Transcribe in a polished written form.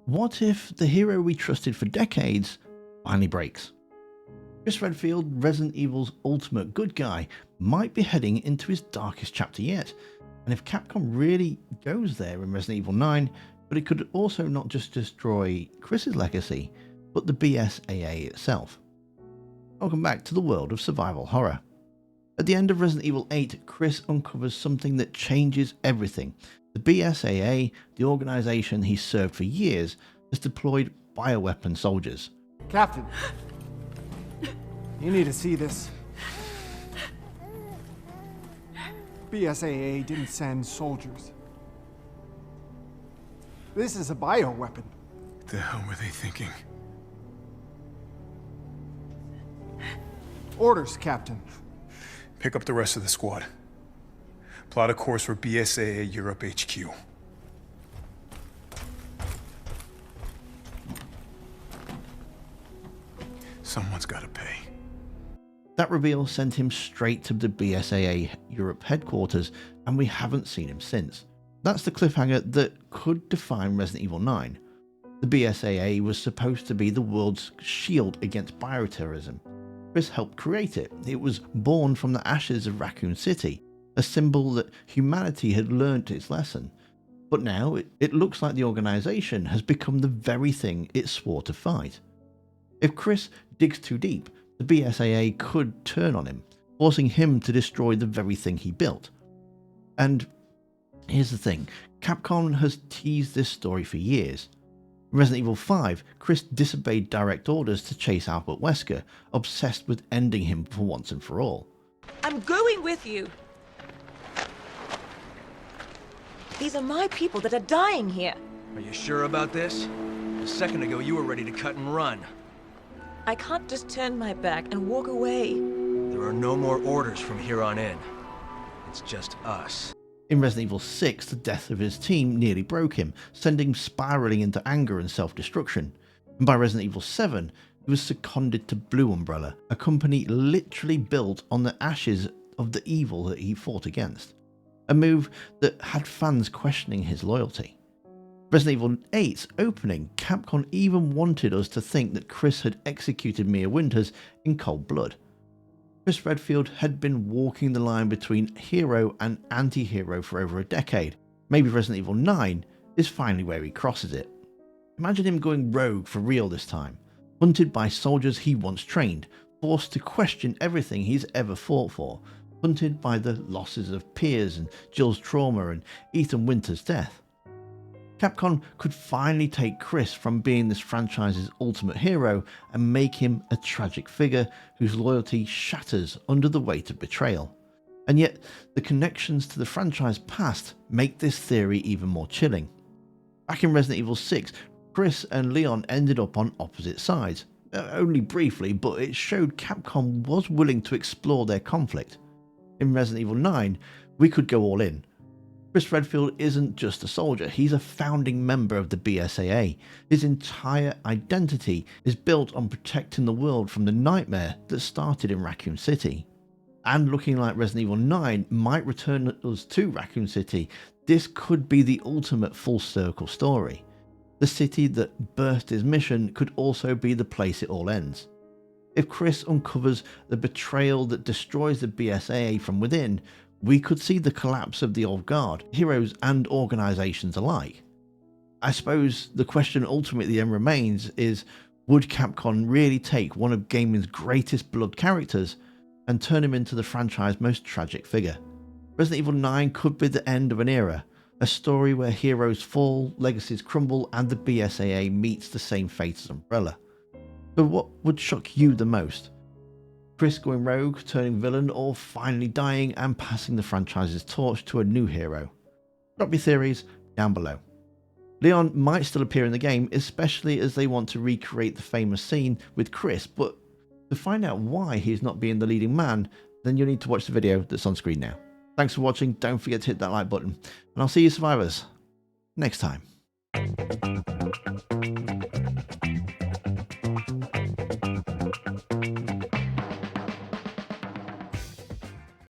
What if the hero we trusted for decades finally breaks? Chris Redfield, Resident Evil's ultimate good guy, might be heading into his darkest chapter yet, and if Capcom really goes there in Resident Evil 9, but it could also not just destroy Chris's legacy, but the BSAA itself. Welcome back to the world of survival horror. At the end of Resident Evil 8, Chris uncovers something that changes everything. The BSAA, the organisation he served for years, has deployed bioweapon soldiers. Captain, you need to see this. BSAA didn't send soldiers. This is a bioweapon. What the hell were they thinking? Orders, Captain. Pick up the rest of the squad. Plot a course for BSAA Europe HQ. Someone's gotta pay. That reveal sent him straight to the BSAA Europe headquarters, and we haven't seen him since. That's the cliffhanger that could define Resident Evil 9. The BSAA was supposed to be the world's shield against bioterrorism. Chris helped create it. It was born from the ashes of Raccoon City, a symbol that humanity had learned its lesson. But now it looks like the organisation has become the very thing it swore to fight. If Chris digs too deep, the BSAA could turn on him, forcing him to destroy the very thing he built. And here's the thing, Capcom has teased this story for years. In Resident Evil 5, Chris disobeyed direct orders to chase Albert Wesker, obsessed with ending him for once and for all. I'm going with you. These are my people that are dying here. Are you sure about this? A second ago you were ready to cut and run. I can't just turn my back and walk away. There are no more orders from here on in. It's just us. In Resident Evil 6, the death of his team nearly broke him, sending him spiraling into anger and self-destruction. And by Resident Evil 7, he was seconded to Blue Umbrella, a company literally built on the ashes of the evil that he fought against. A move that had fans questioning his loyalty. Resident Evil 8's opening, Capcom even wanted us to think that Chris had executed Mia Winters in cold blood. Chris Redfield had been walking the line between hero and anti-hero for over a decade. Maybe Resident Evil 9 is finally where he crosses it. Imagine him going rogue for real this time, hunted by soldiers he once trained, forced to question everything he's ever fought for, hunted by the losses of Piers and Jill's trauma and Ethan Winter's death. Capcom could finally take Chris from being this franchise's ultimate hero and make him a tragic figure whose loyalty shatters under the weight of betrayal. And yet, the connections to the franchise past make this theory even more chilling. Back in Resident Evil 6, Chris and Leon ended up on opposite sides. Only briefly, but it showed Capcom was willing to explore their conflict. In Resident Evil 9, we could go all in. Chris Redfield isn't just a soldier, he's a founding member of the BSAA. His entire identity is built on protecting the world from the nightmare that started in Raccoon City. And looking like Resident Evil 9 might return us to Raccoon City, this could be the ultimate full circle story. The city that birthed his mission could also be the place it all ends. If Chris uncovers the betrayal that destroys the BSAA from within, we could see the collapse of the old guard, heroes and organisations alike. I suppose the question ultimately then remains is, would Capcom really take one of gaming's greatest blood characters and turn him into the franchise's most tragic figure? Resident Evil 9 could be the end of an era, a story where heroes fall, legacies crumble, and the BSAA meets the same fate as Umbrella. But what would shock you the most? Chris going rogue, turning villain, or finally dying and passing the franchise's torch to a new hero? Drop your theories down below. Leon might still appear in the game, especially as they want to recreate the famous scene with Chris, but to find out why he's not being the leading man, then you'll need to watch the video that's on screen now. Thanks for watching, don't forget to hit that like button, and I'll see you survivors next time.